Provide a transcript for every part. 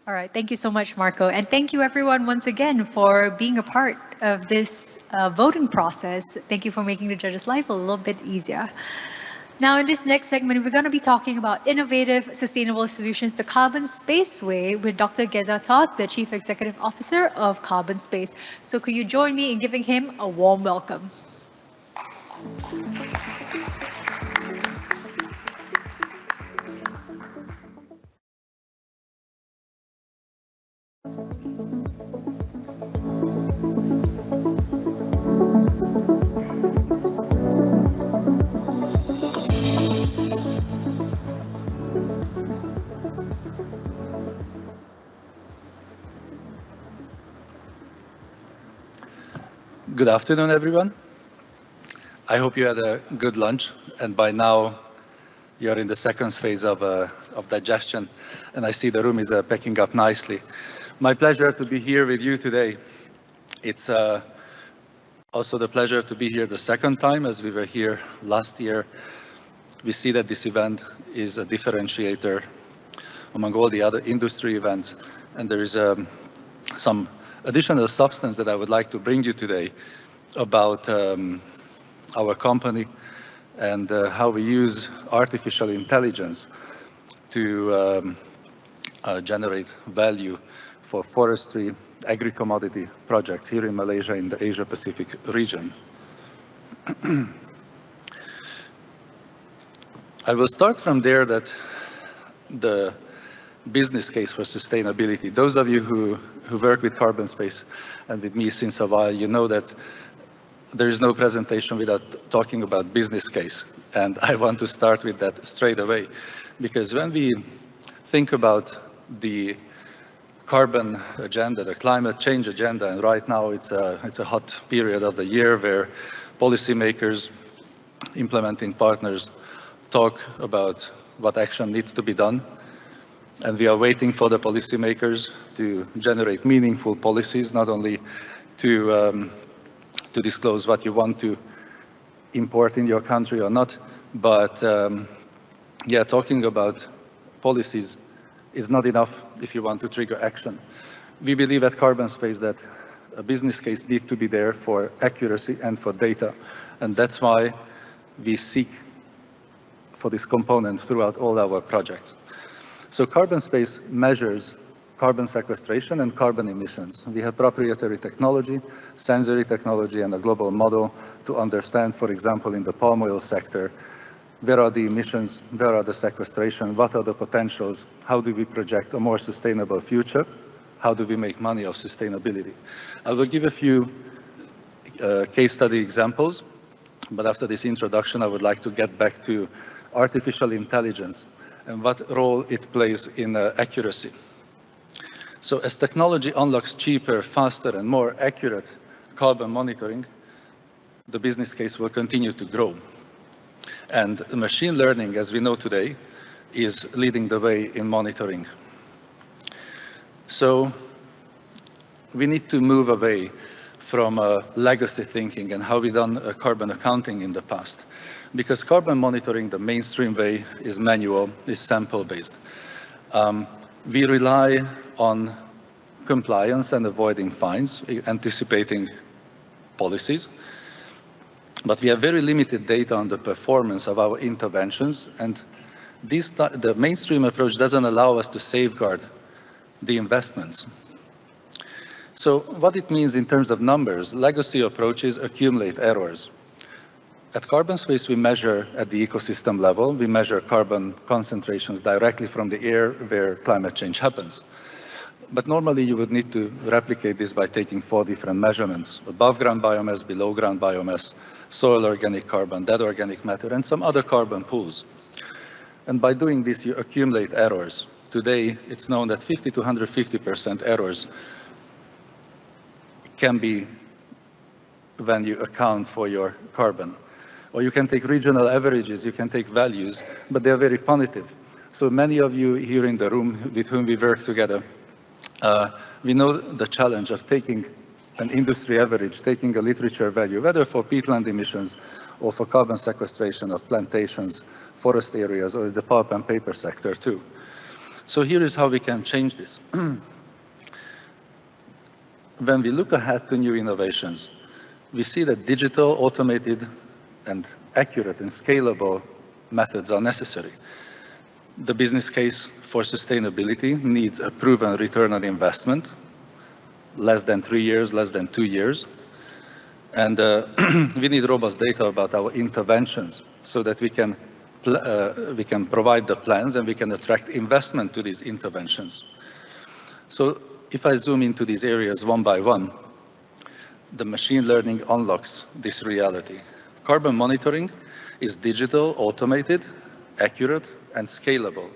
All right, thank you so much, Marco. And thank you everyone once again for being a part of this voting process. Thank you for making the judges' life a little bit easier. Now, in this next segment, we're going to be talking about innovative, sustainable solutions the carbon space way with Dr. Geza Todd, the Chief Executive Officer of Carbon Space. So could you join me in giving him a warm welcome? Good afternoon, everyone. I hope you had a good lunch, and by now you're in the second phase of digestion, and I see the room is packing up nicely. My pleasure to be here with you today. It's also the pleasure to be here the second time, as we were here last year. We see that this event is a differentiator among all the other industry events, and there is some additional substance that I would like to bring you today about our company and how we use artificial intelligence to generate value for forestry, agri-commodity projects here in Malaysia in the Asia-Pacific region. I will start from there that the business case for sustainability. Those of you who work with CarbonSpace and with me since a while, you know that there is no presentation without talking about business case. And I want to start with that straight away, because when we think about the carbon agenda, the climate change agenda, and right now it's a hot period of the year where policymakers, implementing partners talk about what action needs to be done. And we are waiting for the policymakers to generate meaningful policies, not only to disclose what you want to import in your country or not, but yeah, talking about policies is not enough if you want to trigger action. We believe at CarbonSpace that a business case needs to be there for accuracy and for data, and that's why we seek for this component throughout all our projects. So CarbonSpace measures carbon sequestration and carbon emissions. We have proprietary technology, sensory technology, and a global model to understand, for example, in the palm oil sector, where are the emissions, where are the sequestration, what are the potentials, how do we project a more sustainable future, how do we make money of sustainability. I will give a few case study examples, but after this introduction, I would like to get back to artificial intelligence and what role it plays in accuracy. So as technology unlocks cheaper, faster, and more accurate carbon monitoring, the business case will continue to grow. And machine learning, as we know today, is leading the way in monitoring. So we need to move away from legacy thinking and how we done carbon accounting in the past. Because carbon monitoring, the mainstream way, is manual, is sample-based. We rely on compliance and avoiding fines, anticipating policies. But we have very limited data on the performance of our interventions, and the mainstream approach doesn't allow us to safeguard the investments. So what it means in terms of numbers, legacy approaches accumulate errors. At CarbonSpace, we measure at the ecosystem level. We measure carbon concentrations directly from the air where climate change happens. But normally, you would need to replicate this by taking 4 different measurements: above ground biomass, below ground biomass, soil organic carbon, dead organic matter, and some other carbon pools. And by doing this, you accumulate errors. Today, it's known that 50 to 150% errors can be when you account for your carbon. Or you can take regional averages, you can take values, but they're very punitive. So many of you here in the room with whom we work together, we know the challenge of taking an industry average, taking a literature value, whether for peatland emissions or for carbon sequestration of plantations, forest areas, or the pulp and paper sector too. So here is how we can change this. When we look ahead to new innovations, we see that digital, automated, and accurate and scalable methods are necessary. The business case for sustainability needs a proven return on investment, less than 3 years, less than 2 years. And we need robust data about our interventions so that we can provide the plans and we can attract investment to these interventions. So if I zoom into these areas one by one, the machine learning unlocks this reality. Carbon monitoring is digital, automated, accurate, and scalable.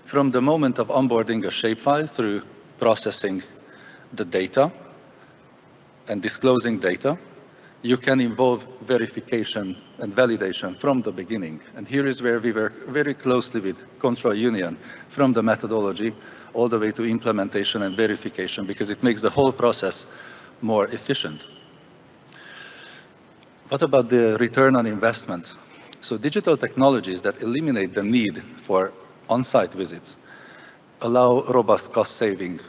From the moment of onboarding a shapefile through processing the data and disclosing data, you can involve verification and validation from the beginning. And here is where we work very closely with Control Union, from the methodology all the way to implementation and verification, because it makes the whole process more efficient. What about the return on investment? So digital technologies that eliminate the need for on-site visits allow robust cost saving.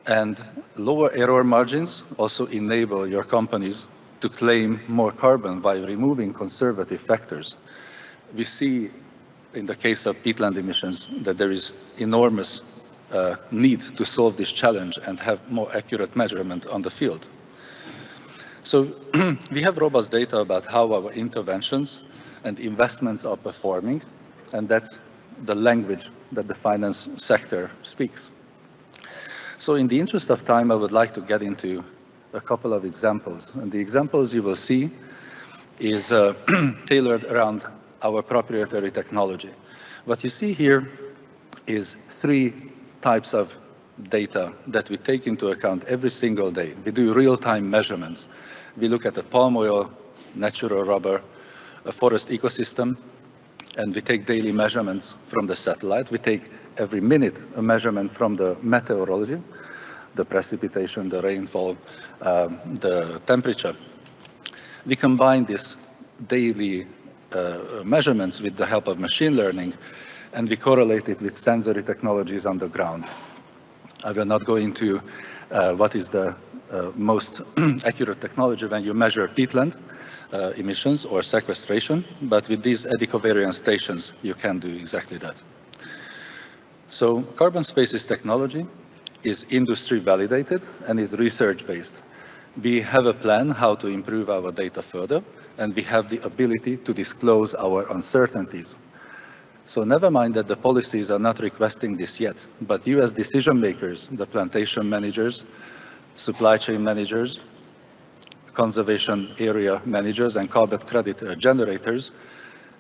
And lower error margins also enable your companies to claim more carbon by removing conservative factors. We see in the case of peatland emissions that there is enormous need to solve this challenge and have more accurate measurement on the field. So we have robust data about how our interventions and investments are performing, and that's the language that the finance sector speaks. So in the interest of time, I would like to get into a couple of examples. And the examples you will see is tailored around our proprietary technology. What you see here is 3 types of data that we take into account every single day. We do real-time measurements. We look at the palm oil, natural rubber, a forest ecosystem, and we take daily measurements from the satellite. We take every minute a measurement from the meteorology, the precipitation, the rainfall, the temperature. We combine these daily measurements with the help of machine learning, and we correlate it with sensory technologies on the ground. I will not go into what is the most accurate technology when you measure peatland emissions or sequestration, but with these eddy-covariance stations, you can do exactly that. So CarbonSpace's technology is industry validated and is research based. We have a plan how to improve our data further, and we have the ability to disclose our uncertainties. So never mind that the policies are not requesting this yet, but you as decision makers, the plantation managers, supply chain managers, conservation area managers, and carbon credit generators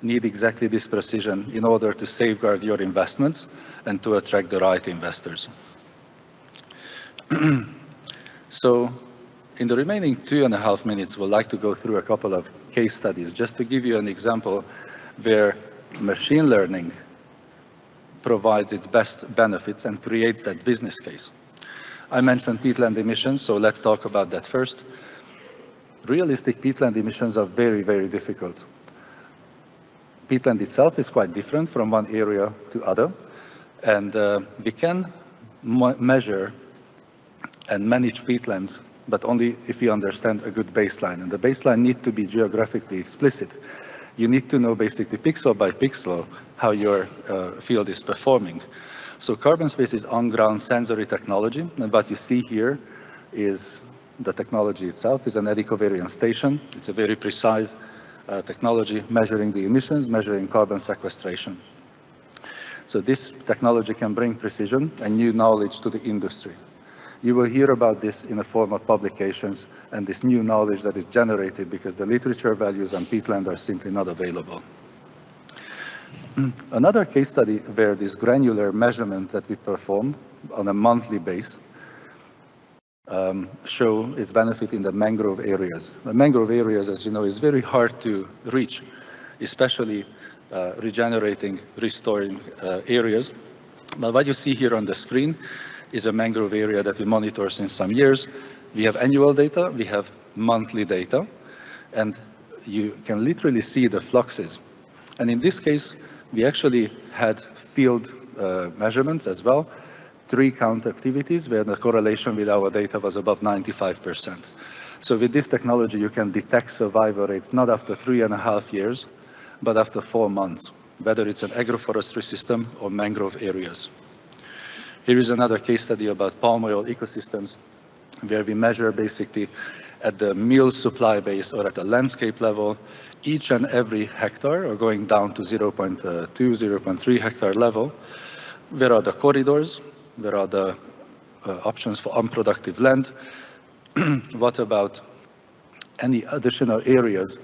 need exactly this precision in order to safeguard your investments and to attract the right investors. So in the remaining 2.5 minutes, we'd like to go through a couple of case studies just to give you an example where machine learning provides its best benefits and creates that business case. I mentioned peatland emissions, so let's talk about that first. Realistic peatland emissions are very, very difficult. Peatland itself is quite different from one area to other, and we can measure and manage peatlands, but only if we understand a good baseline. And the baseline needs to be geographically explicit. You need to know basically pixel by pixel how your field is performing. So CarbonSpace is on-ground sensory technology, and what you see here is the technology itself is an eddy-covariance station. It's a very precise technology measuring the emissions, measuring carbon sequestration. So this technology can bring precision and new knowledge to the industry. You will hear about this in the form of publications and this new knowledge that is generated because the literature values on peatland are simply not available. Another case study where this granular measurement that we perform on a monthly basis show its benefit in the mangrove areas. The mangrove areas, as you know, is very hard to reach, especially regenerating, restoring areas. But what you see here on the screen is a mangrove area that we monitor since some years. We have annual data, we have monthly data, and you can literally see the fluxes. And in this case, we actually had field measurements as well, 3 count activities where the correlation with our data was above 95%. So with this technology, you can detect survival rates not after 3.5 years, but after 4 months, whether it's an agroforestry system or mangrove areas. Here is another case study about palm oil ecosystems, where we measure basically at the meal supply base or at the landscape level, each and every hectare, or going down to 0.2, 0.3 hectare level, where are the corridors, where are the options for unproductive land, what about any additional areas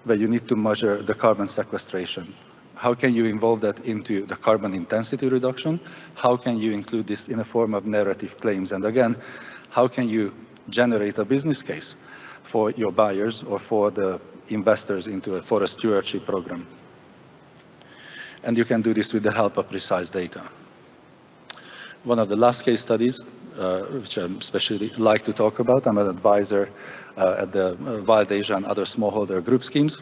where you need to measure the carbon sequestration? How can you involve that into the carbon intensity reduction? How can you include this in a form of narrative claims? And again, how can you generate a business case for your buyers or for the investors into a forest stewardship program? And you can do this with the help of precise data. One of the last case studies, which I especially like to talk about, I'm an advisor at the Wild Asia and other smallholder group schemes,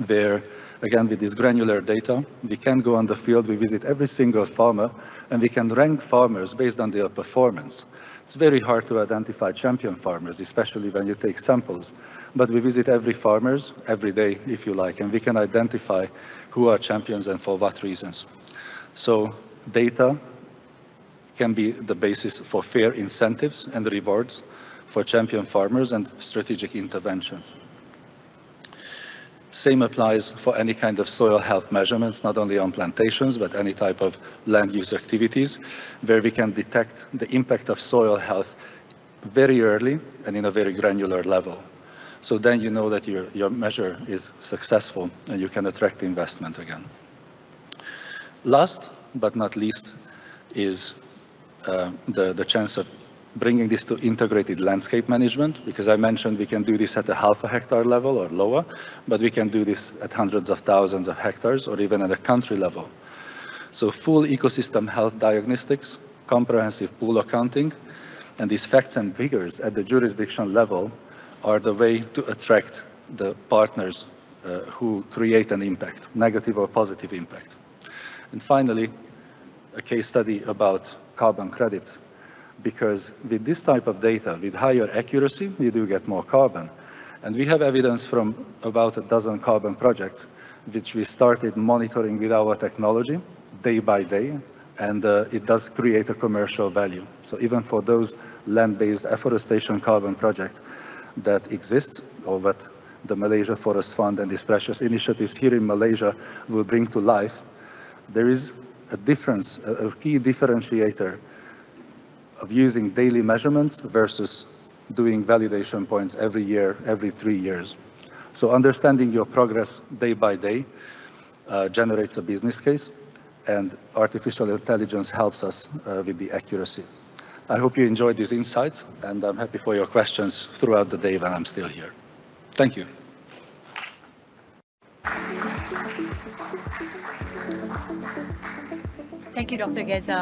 where, again, with this granular data, we can go on the field, we visit every single farmer, and we can rank farmers based on their performance. It's very hard to identify champion farmers, especially when you take samples, but we visit every farmers every day, if you like, and we can identify who are champions and for what reasons. So data can be the basis for fair incentives and rewards for champion farmers and strategic interventions. Same applies for any kind of soil health measurements, not only on plantations, but any type of land use activities, where we can detect the impact of soil health very early and in a very granular level. So then you know that your measure is successful and you can attract investment again. Last but not least is the chance of bringing this to integrated landscape management, because I mentioned we can do this at a half a hectare level or lower, but we can do this at hundreds of thousands of hectares or even at a country level. So full ecosystem health diagnostics, comprehensive pool accounting, and these facts and figures at the jurisdiction level are the way to attract the partners who create an impact, negative or positive impact. And finally, a case study about carbon credits, because with this type of data, with higher accuracy, you do get more carbon. And we have evidence from about a dozen carbon projects, which we started monitoring with our technology day by day, and it does create a commercial value. So even for those land-based afforestation carbon projects that exist, or what the Malaysia Forest Fund and these precious initiatives here in Malaysia will bring to life, there is a difference, a key differentiator of using daily measurements versus doing validation points every year, every 3 years. So understanding your progress day by day generates a business case, and artificial intelligence helps us with the accuracy. I hope you enjoyed these insights, and I'm happy for your questions throughout the day when I'm still here. Thank you. Thank you, Dr. Geza.